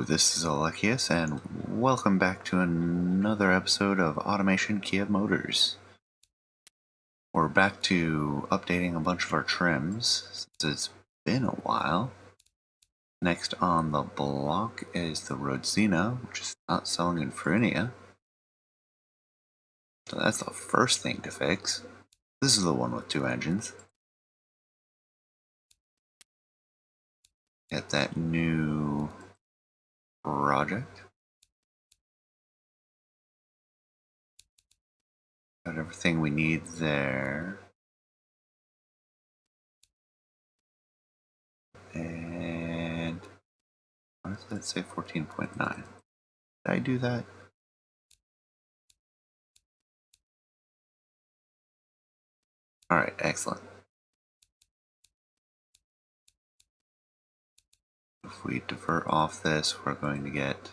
This is Alexius, and welcome back to another episode of Automation Kiev Motors. We're back to updating a bunch of our trims, since it's been a while. Next on the block is the Rodzina, which is not selling in Fruinia. So that's the first thing to fix. This is the one with two engines. Get that new project. Got everything we need there. And why does that say 14.9? Did I do that? Alright, excellent. If we divert off this, we're going to get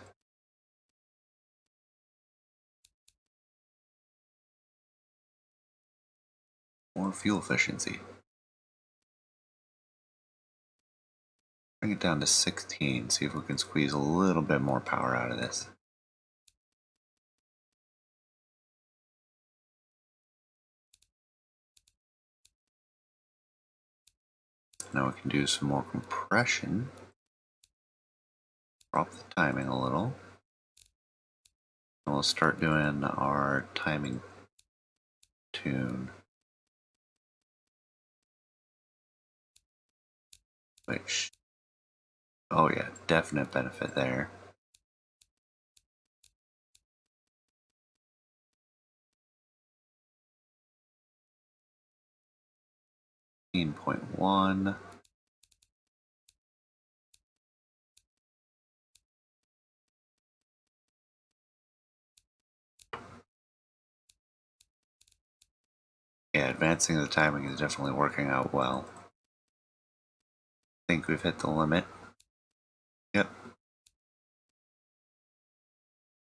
more fuel efficiency. Bring it down to 16, see if we can squeeze a little bit more power out of this. Now we can do some more compression. Drop the timing a little. And we'll start doing our timing tune. Which, oh yeah, definite benefit there. .1. Yeah, advancing the timing is definitely working out well. I think we've hit the limit. Yep.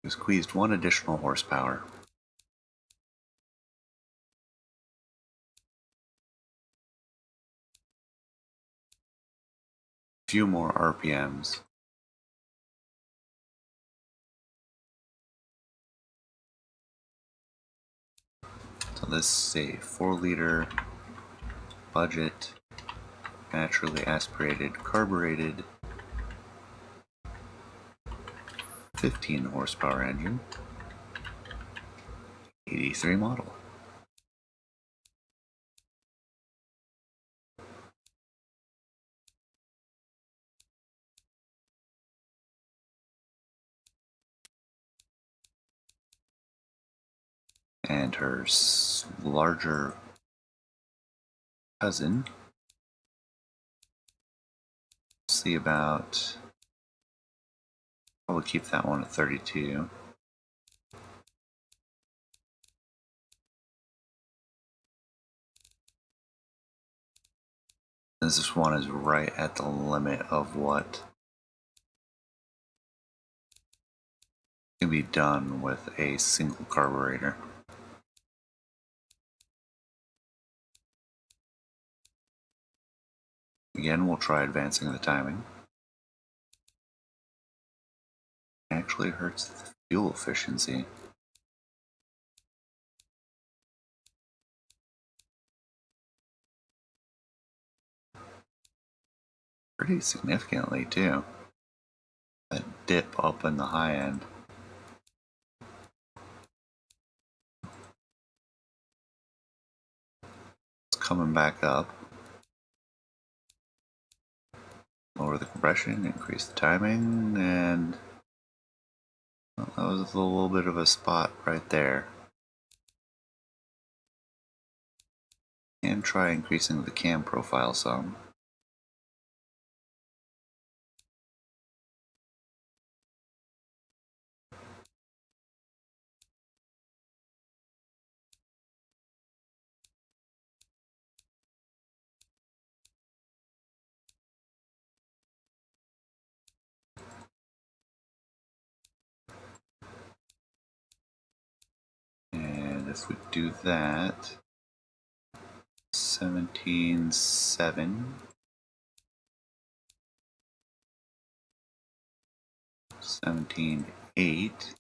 We squeezed one additional horsepower. Few more RPMs. So this is a 4-liter budget, naturally aspirated, carbureted, 15 horsepower engine, 83 model. And her larger cousin, see about, probably keep that one at 32. This one is right at the limit of what can be done with a single carburetor. Again, we'll try advancing the timing. Actually hurts the fuel efficiency. Pretty significantly too. That dip up in the high end. It's coming back up. Lower the compression, increase the timing, and well, that was a little bit of a spot right there. And try increasing the cam profile some. And if we do that, 17.7. 17.8.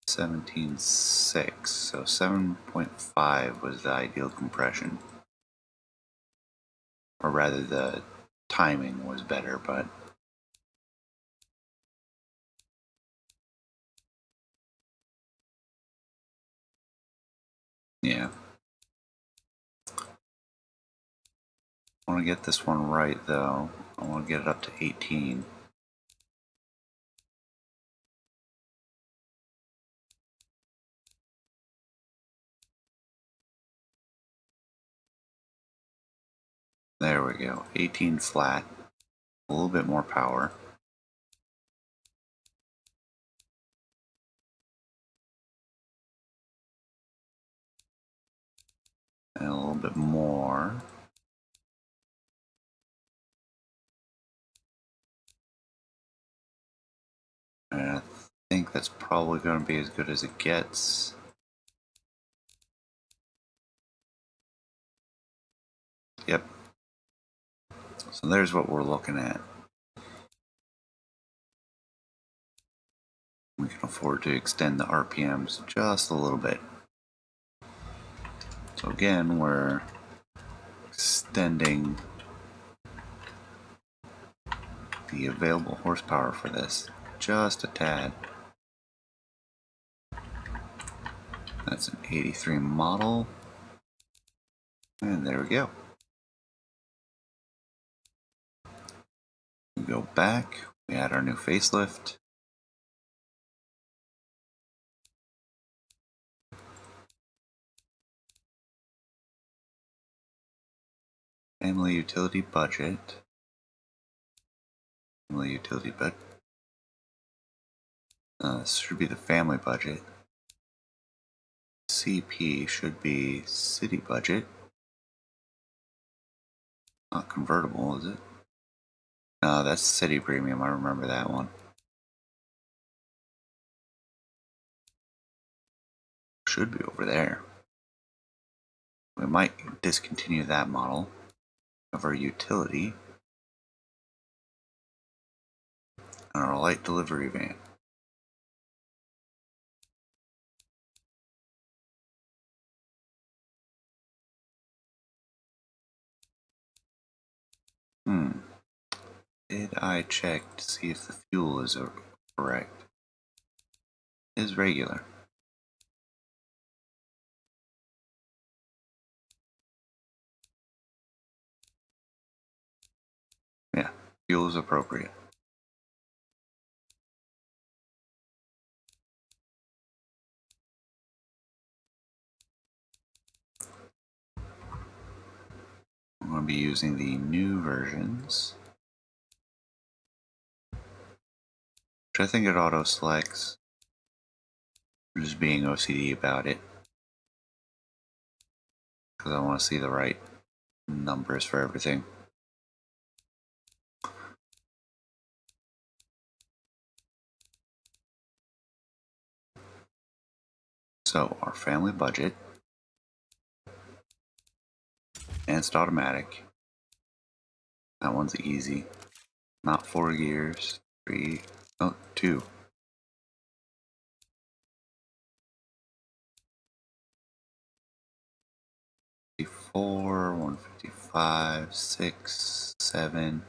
$17.6, so 7.5 was the ideal compression. Or rather, the timing was better, but yeah. I want to get this one right, though. I want to get it up to 18. There we go. 18 flat. A little bit more power. And a little bit more. And I think that's probably going to be as good as it gets. Yep. So there's what we're looking at. We can afford to extend the RPMs just a little bit. So again, we're extending the available horsepower for this just a tad. That's an 83 model. And there we go. We go back, we add our new facelift. Family utility budget. Family utility budget. This should be the family budget. CP should be city budget. Not convertible, is it? No, that's city premium. I remember that one. Should be over there. We might discontinue that model of our utility and our light delivery van. Did I check to see if the fuel is correct? It is regular. Yeah, fuel is appropriate. I'm going to be using the new versions, which I think it auto selects. I'm just being OCD about it because I want to see the right numbers for everything. So our family budget, advanced automatic. That one's easy. Not 4 gears, 3, oh, 2. 4, 155, 6, 7,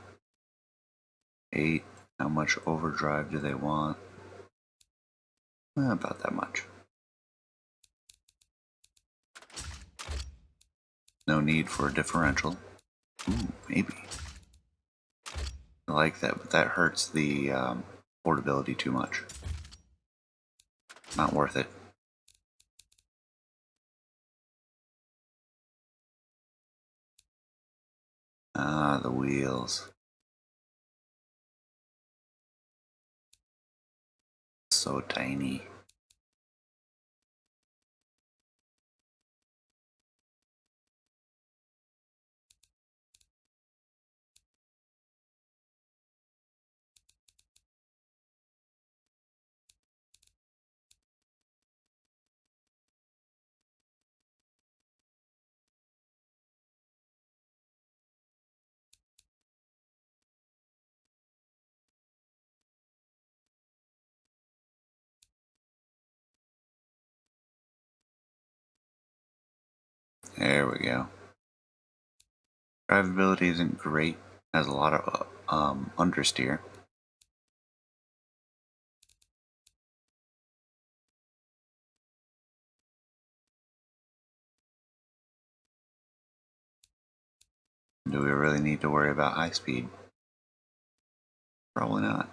8. How much overdrive do they want? About that much. No need for a differential. Ooh, maybe. I like that, but that hurts the portability too much. Not worth it. Ah, the wheels. So tiny. There we go. Drivability isn't great. Has a lot of understeer. Do we really need to worry about high speed? Probably not.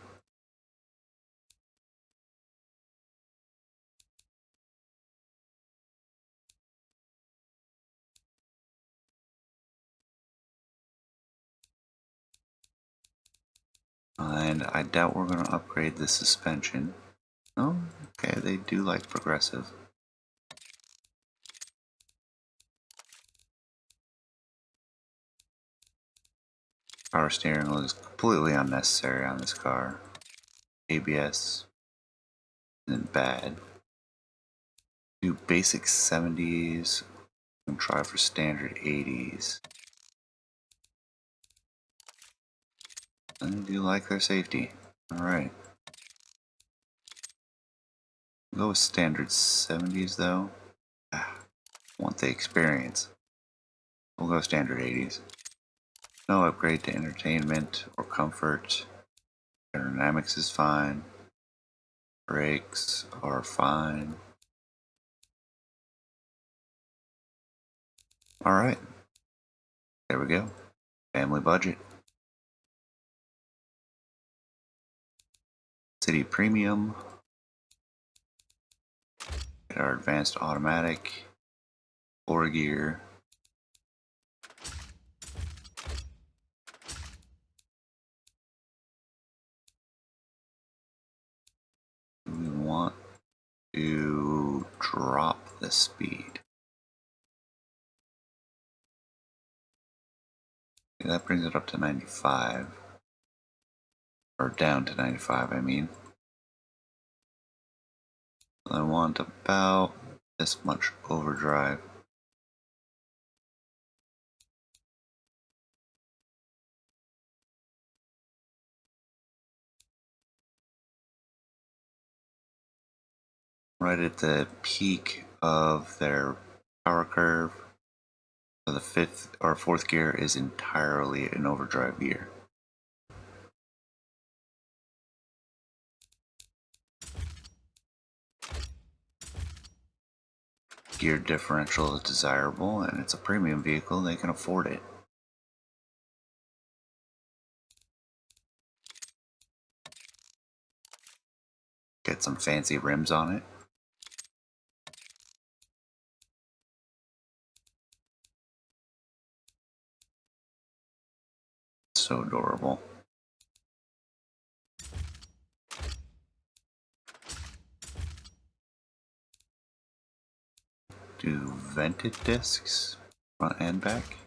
And I doubt we're going to upgrade the suspension. Oh, okay, they do like progressive. Power steering wheel is completely unnecessary on this car. ABS isn't bad. Do basic 70s and try for standard 80s. I do like their safety. Alright. Go with standard 70s though. Want the experience. We'll go standard 80s. No upgrade to entertainment or comfort. Aerodynamics is fine. Brakes are fine. Alright. There we go. Family budget. City Premium. Get our advanced automatic. 4 gear. We want to drop the speed. Okay, that brings it up to 95. Or down to 95, I mean. I want about this much overdrive. Right at the peak of their power curve. So the 5th or 4th gear is entirely an overdrive gear. Gear differential is desirable, and it's a premium vehicle, they can afford it. Get some fancy rims on it. So adorable. Do vented discs, front and back.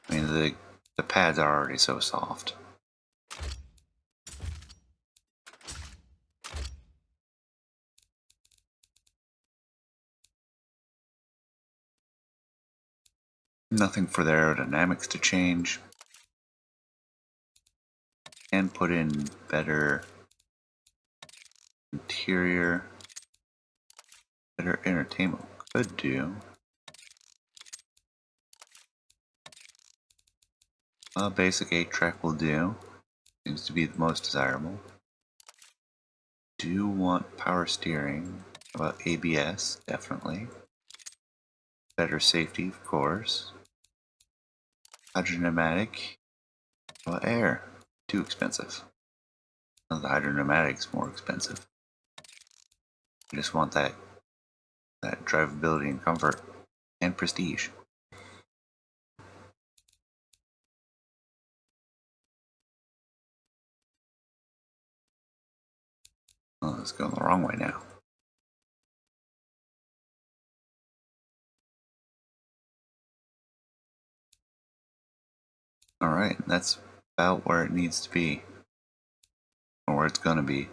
I mean, the pads are already so soft. Nothing for the aerodynamics to change. And put in better interior. Better entertainment could do. A basic 8-track will do. Seems to be the most desirable. Do want power steering. About ABS, definitely. Better safety, of course. Hydropneumatic. Well, air. Too expensive. The hydropneumatic's more expensive. You just want that drivability and comfort and prestige. Oh, it's going the wrong way now. Alright, that's about where it needs to be. Or where it's gonna be.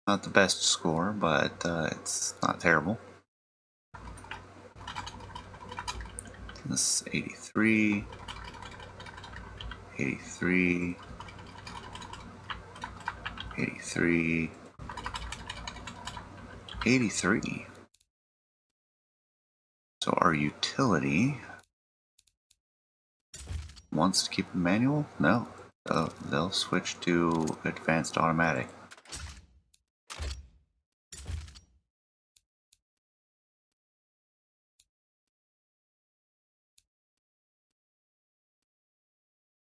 Not the best score, but it's not terrible. This is 83, 83, 83. 83. So our utility wants to keep it manual? No. They'll switch to advanced automatic.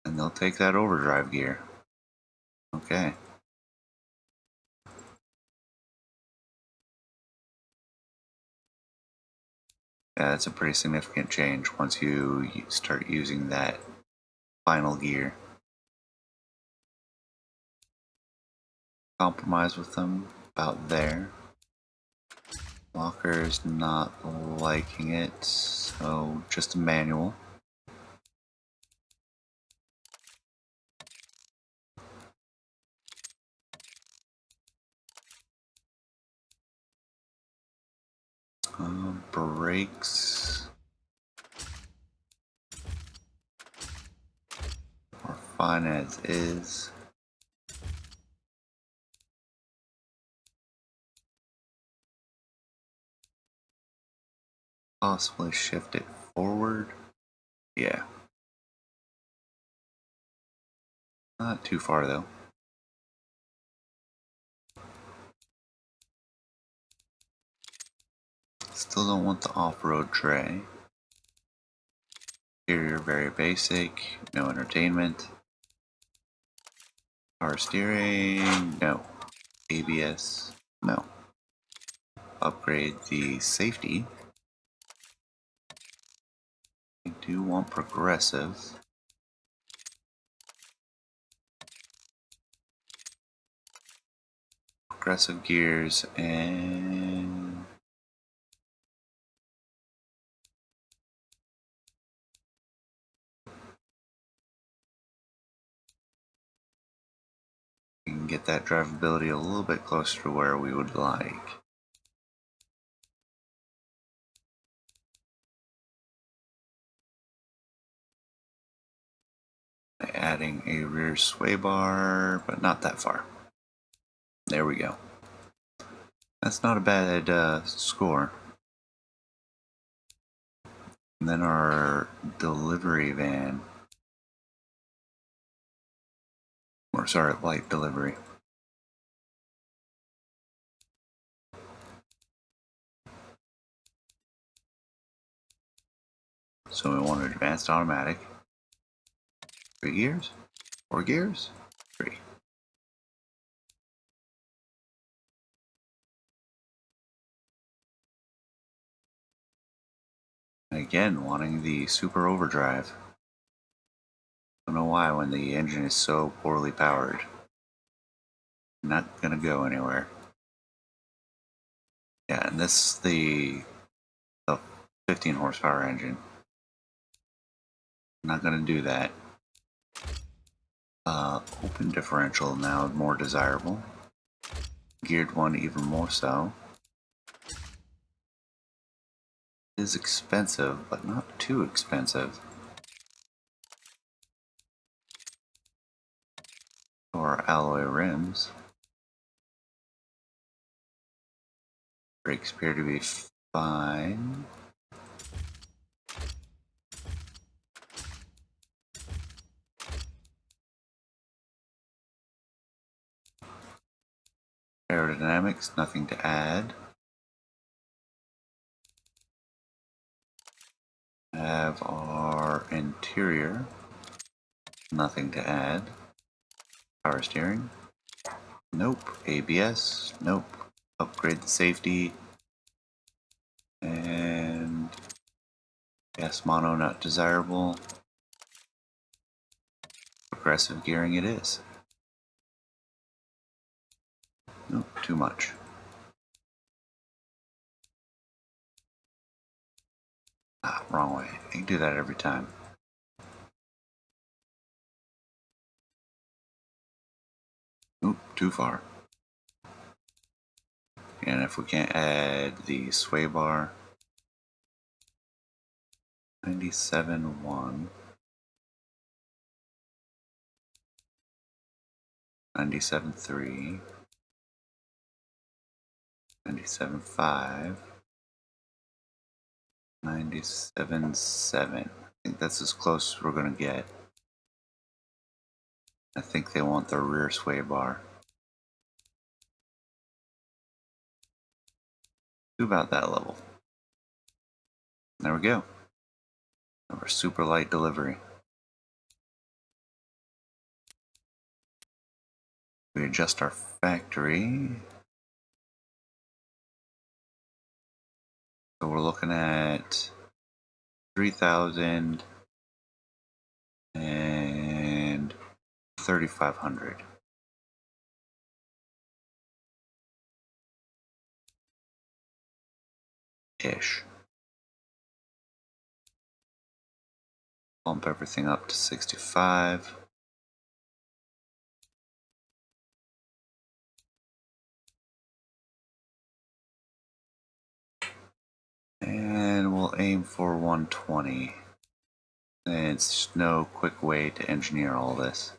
And they'll take that overdrive gear. Okay. Yeah, that's a pretty significant change once you start using that final gear. Compromise with them about there. Walker's not liking it, so just a manual. Brakes are fine as is. Possibly shift it forward. Yeah. Not too far though. Still don't want the off-road tray. Interior very basic, no entertainment. Power steering, no. ABS, no. Upgrade the safety. I do want progressive. Progressive gears and we can get that drivability a little bit closer to where we would like. By adding a rear sway bar, but not that far. There we go. That's not a bad score. And then our delivery van. Or sorry, light delivery. So we want an advanced automatic. 3 gears? 4 gears? 3. Again, wanting the super overdrive. Don't know why when the engine is so poorly powered. Not gonna go anywhere. Yeah, and this is the 15 horsepower engine. Not gonna do that. Open differential now more desirable. Geared one even more so. It is expensive, but not too expensive. Or alloy rims. Brakes appear to be fine. Aerodynamics, nothing to add. Have our interior, nothing to add. Power steering, nope. ABS, nope. Upgrade the safety. And gas mono not desirable. Progressive gearing it is. Nope, too much. Ah, wrong way. I can do that every time. Oop, too far. And if we can't add the sway bar, 97.1. 97.3, 97.5, 97.7. I think that's as close as we're going to get. I think they want the rear sway bar to about that level. There we go. Our super light delivery. We adjust our factory. So we're looking at 3,000 and 3,500. Ish. Bump everything up to 65. And we'll aim for 120. It's no quick way to engineer all this.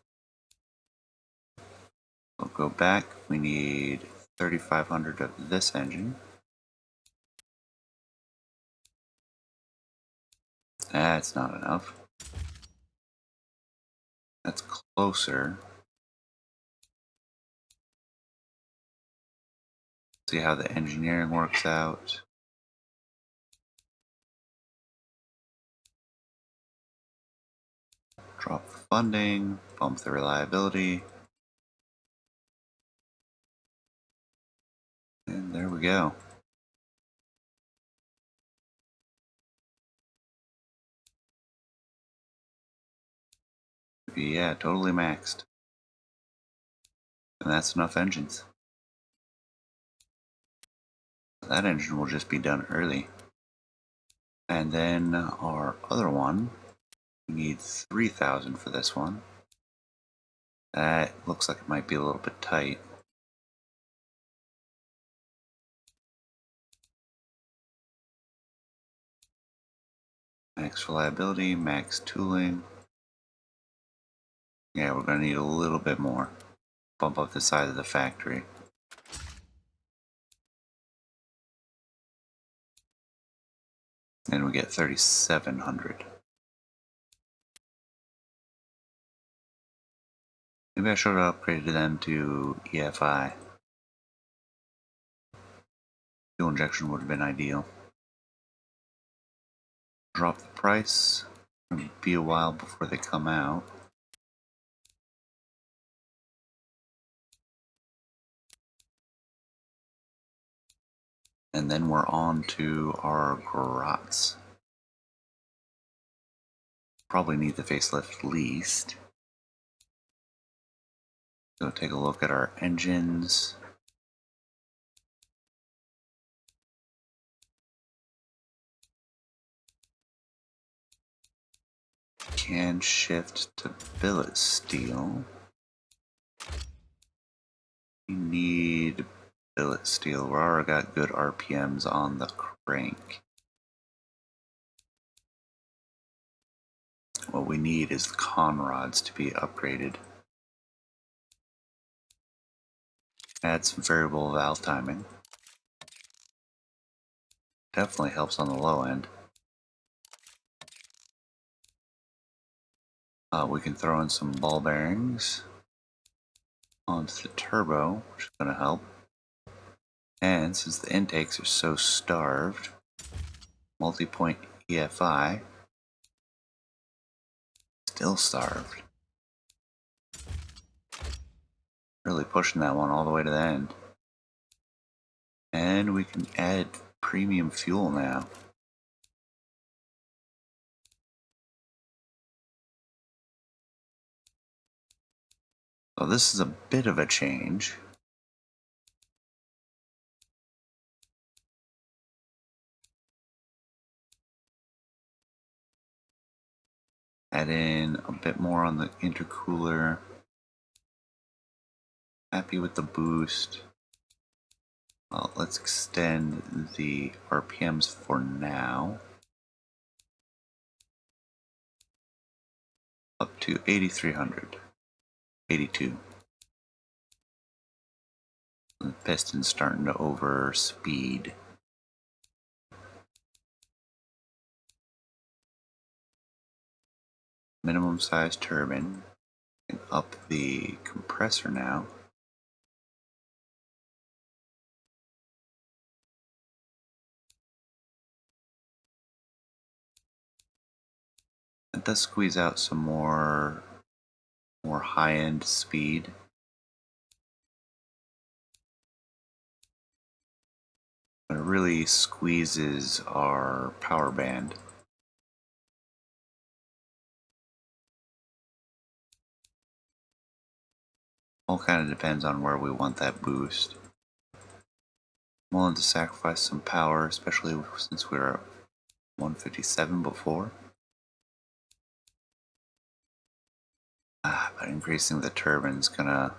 We'll go back. We need 3,500 of this engine. That's not enough. That's closer. See how the engineering works out. Drop the funding, bump the reliability. And there we go. Yeah, totally maxed. And that's enough engines. That engine will just be done early. And then our other one, we need 3,000 for this one. That looks like it might be a little bit tight. Max reliability, max tooling. Yeah, we're going to need a little bit more. Bump up the size of the factory. And we get 3,700. Maybe I should have upgraded them to EFI. Fuel injection would have been ideal. Drop the price. It'll be a while before they come out. And then we're on to our Grots. Probably need the facelift least. So take a look at our engines. Can shift to billet steel. We need billet steel. We already got good RPMs on the crank. What we need is the conrods to be upgraded. Add some variable valve timing. Definitely helps on the low end. We can throw in some ball bearings onto the turbo, which is going to help. And since the intakes are so starved, multi-point EFI, still starved. Really pushing that one all the way to the end. And we can add premium fuel now. So this is a bit of a change. Add in a bit more on the intercooler. Happy with the boost. Well, let's extend the RPMs for now. Up to 8,300. 82. The piston's starting to overspeed. Minimum size turbine. And up the compressor now. It does squeeze out some more high-end speed. But it really squeezes our power band. All kind of depends on where we want that boost. I'm willing to sacrifice some power, especially since we were at 157 before. But increasing the turbine's gonna...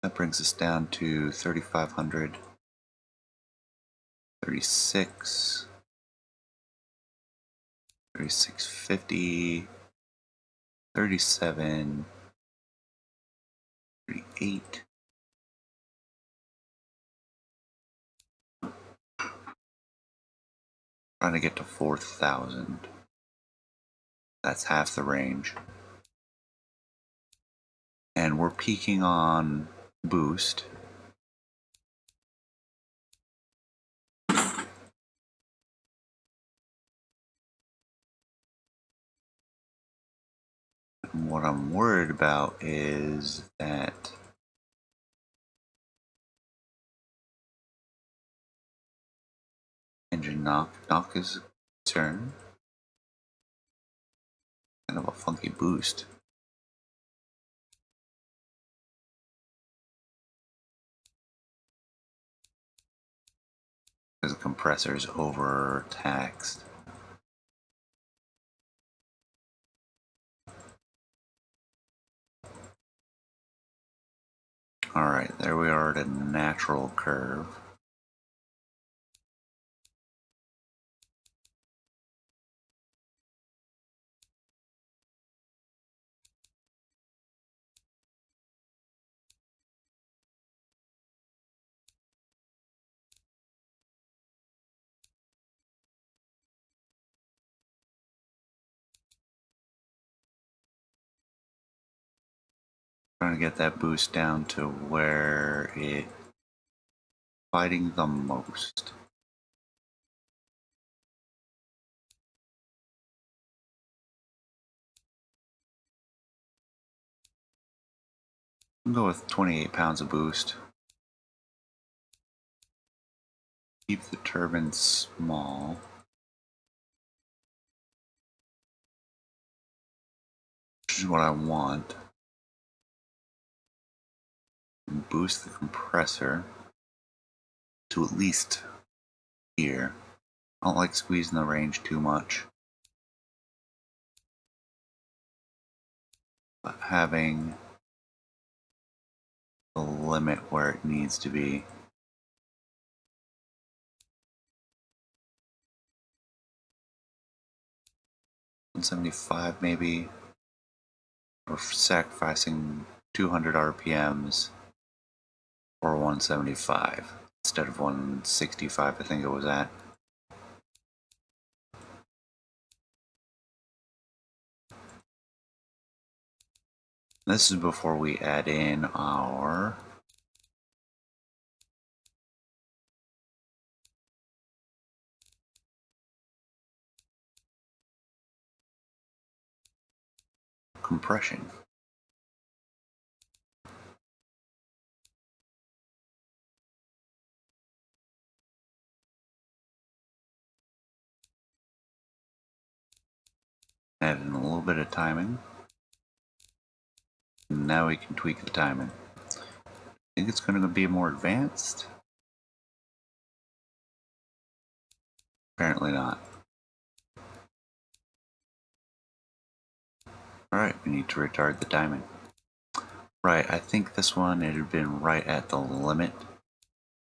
That brings us down to 3,500, 36, 3650, 37, 38. Trying to get to 4,000. That's half the range. And we're peaking on boost. And what I'm worried about is that engine knock is a concern. Kind of a funky boost. Because the compressor's overtaxed. Alright, there we are at a natural curve. Trying to get that boost down to where it's fighting the most. I'll go with 28 pounds of boost. Keep the turbine small. Which is what I want. And boost the compressor to at least here. I don't like squeezing the range too much. But having the limit where it needs to be. $175 maybe. Or sacrificing 200 RPMs or 175 instead of 165 I think it was at. This is before we add in our compression. Add in a little bit of timing. Now we can tweak the timing. I think it's going to be more advanced. Apparently not. Alright, we need to retard the timing. Right, I think this one, it had been right at the limit,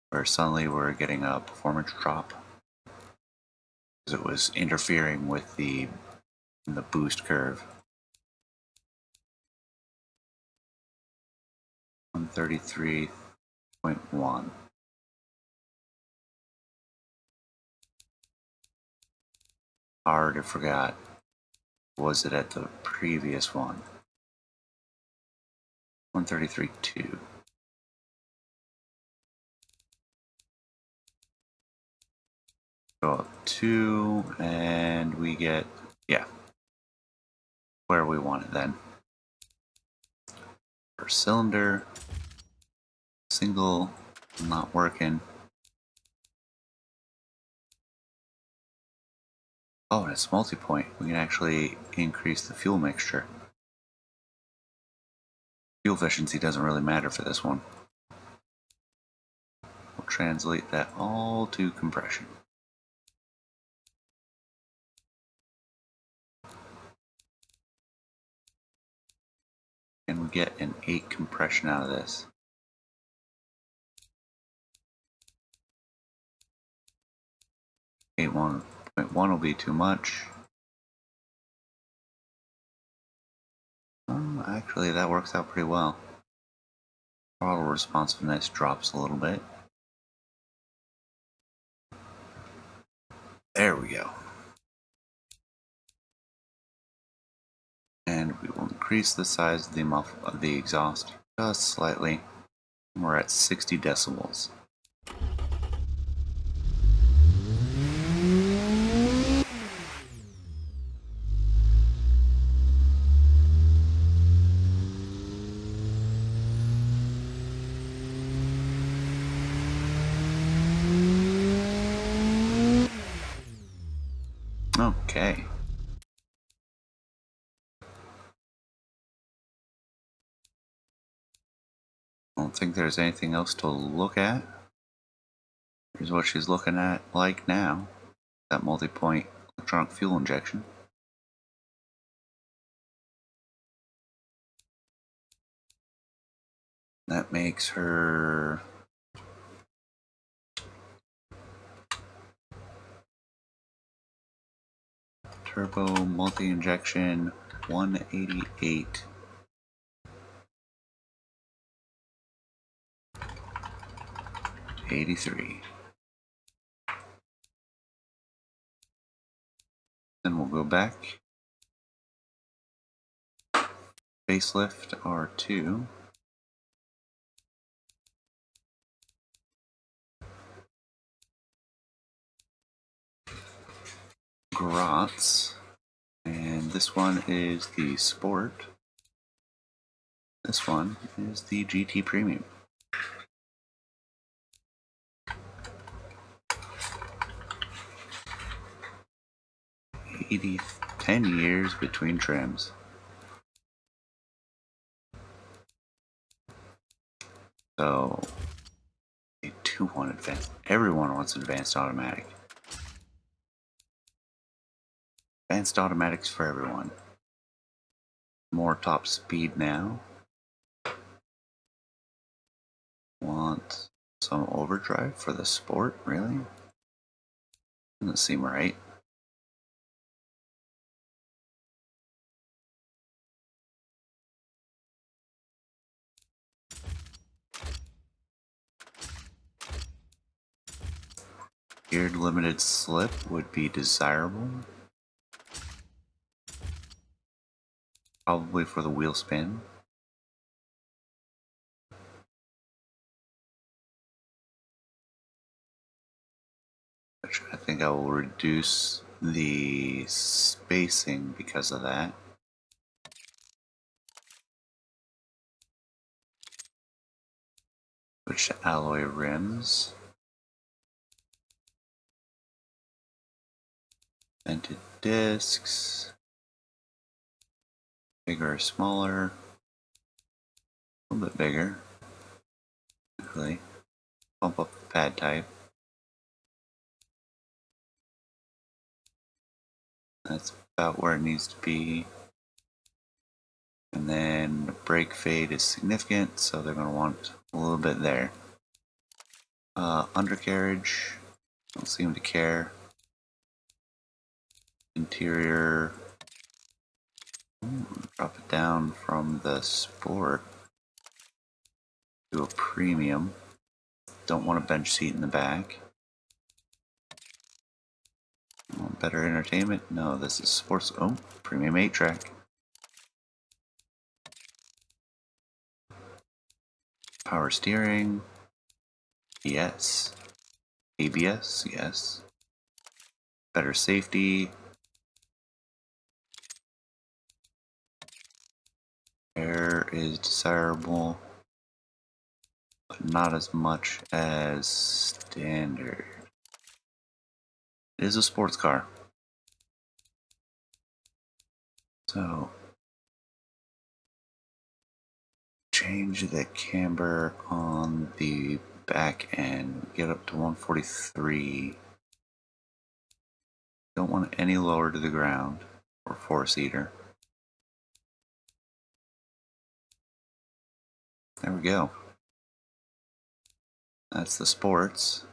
where suddenly we're getting a performance drop. Because it was interfering with the in the boost curve. 133.1. Already forgot. Was it at the previous one? 133.2. Go up 2, and we get, yeah, where we want it then. Per cylinder, single, not working. Oh, and it's multi-point. We can actually increase the fuel mixture. Fuel efficiency doesn't really matter for this one. We'll translate that all to compression. And we get an 8 compression out of this. 8.1 will be too much. Actually, that works out pretty well. Throttle responsiveness drops a little bit. There we go. And we will increase the size of the exhaust just slightly. We're at 60 decibels. Okay. I don't think there's anything else to look at. Here's what she's looking at like now. That multi-point electronic fuel injection. That makes her turbo multi-injection 188. $83. Then we'll go back. Facelift R2. Grots. And this one is the Sport. This one is the GT Premium. 10 years between trims. So, they do want advanced. Everyone wants advanced automatic. Advanced automatics for everyone. More top speed now. Want some overdrive for the Sport, really? Doesn't seem right. Geared limited slip would be desirable. Probably for the wheel spin. Which I think I will reduce the spacing because of that. Switch to alloy rims. Vented discs. Bigger or smaller. A little bit bigger. Typically. Bump up the pad type. That's about where it needs to be. And then the brake fade is significant, so they're going to want a little bit there. Undercarriage, don't seem to care. Interior, Drop it down from the sport to a premium. Don't want a bench seat in the back. Want better entertainment? No, this is sports. Oh, premium 8-track. Power steering. Yes. ABS. Yes. Better safety. Air is desirable, but not as much as standard. It is a sports car. So, change the camber on the back end. Get up to 143. Don't want it any lower to the ground or 4-seater. There we go. That's the sports.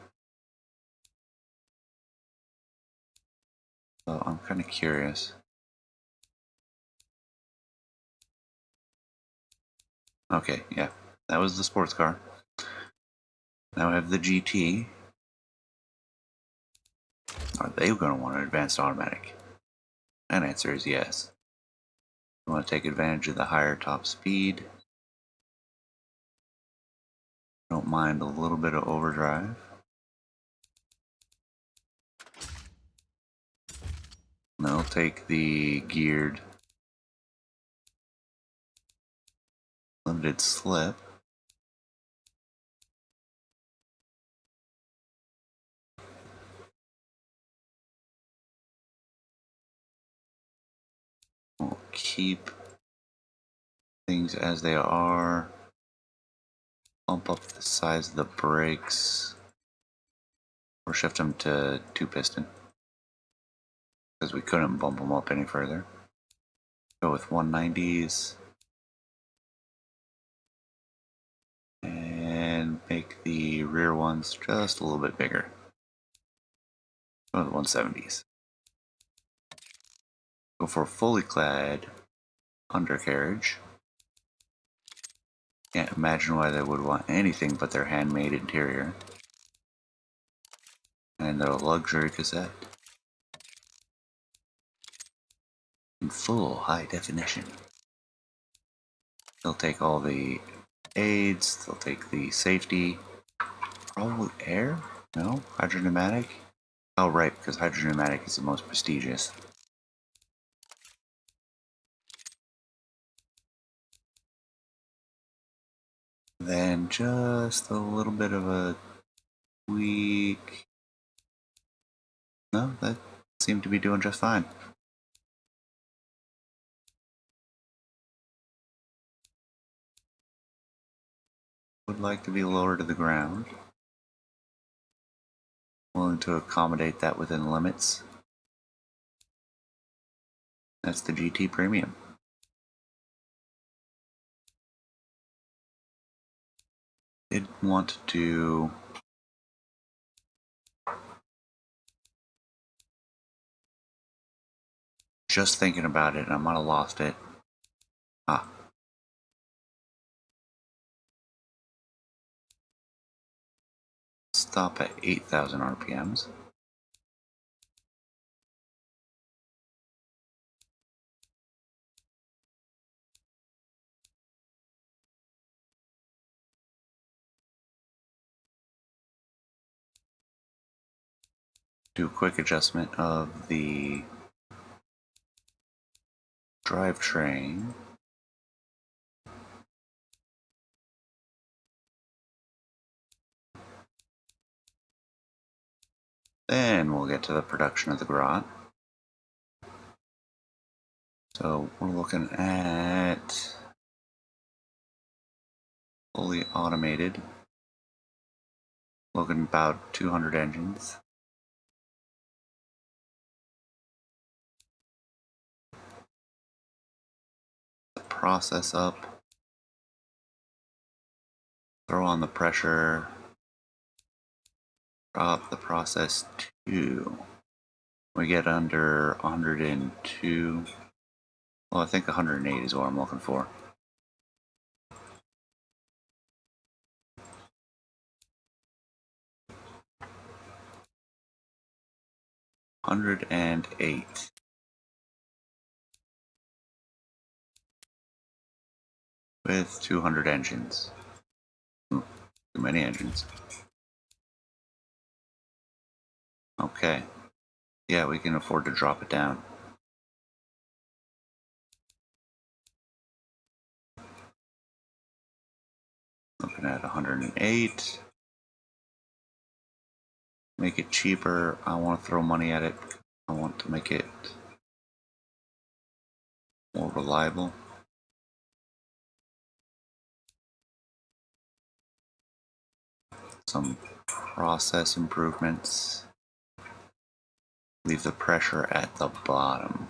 So I'm kind of curious. Okay, yeah, that was the sports car. Now I have the GT. Are they going to want an advanced automatic? That answer is yes. You want to take advantage of the higher top speed. Don't mind a little bit of overdrive. And they'll take the geared limited slip. We'll keep things as they are. Bump up the size of the brakes. Or shift them to 2-piston. Because we couldn't bump them up any further. Go with 190s. And make the rear ones just a little bit bigger. Go with 170s. Go for a fully clad undercarriage. Can't imagine why they would want anything but their handmade interior. And a luxury cassette. In full high definition. They'll take all the aids, they'll take the safety. Probably air? No? Hydropneumatic? Oh right, because hydropneumatic is the most prestigious. Then just a little bit of a tweak. No, that seemed to be doing just fine. Would like to be lower to the ground. Willing to accommodate that within limits. That's the GT Premium. Did want to just thinking about it, I might have lost it. Ah. Stop at 8,000 RPMs. Do a quick adjustment of the drivetrain. Then we'll get to the production of the Grot. So we're looking at fully automated. Looking about 200 engines. The process up. Throw on the pressure. Drop the process 2. We get under 102. Well, I think 108 is what I'm looking for. $108. With 200 engines. Too many engines. Okay. Yeah, we can afford to drop it down. Looking at 108. Make it cheaper. I want to throw money at it. I want to make it more reliable. Some process improvements. Leave the pressure at the bottom.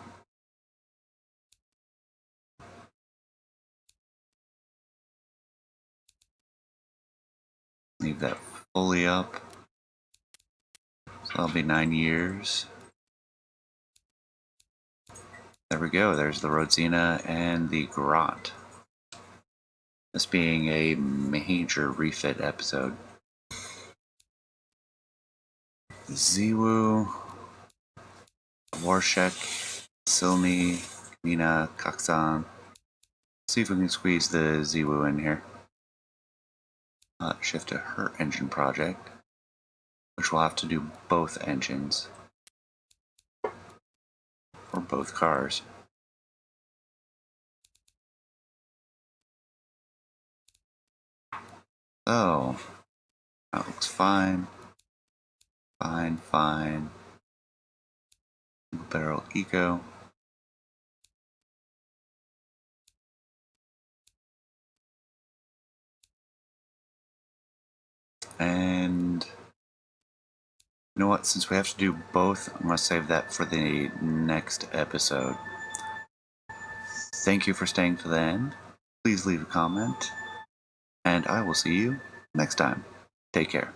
Leave that fully up. So that'll be 9 years. There we go. There's the Rodzina and the Grot. This being a major refit episode. Ziwu, Warshek, Silmi, Mina, Kaksan. See if we can squeeze the Ziwu in here. Shift to her engine project, which will have to do both engines for both cars. Oh, that looks fine. Fine. Barrel Eco. And you know what? Since we have to do both, I'm going to save that for the next episode. Thank you for staying to the end. Please leave a comment, and I will see you next time. Take care.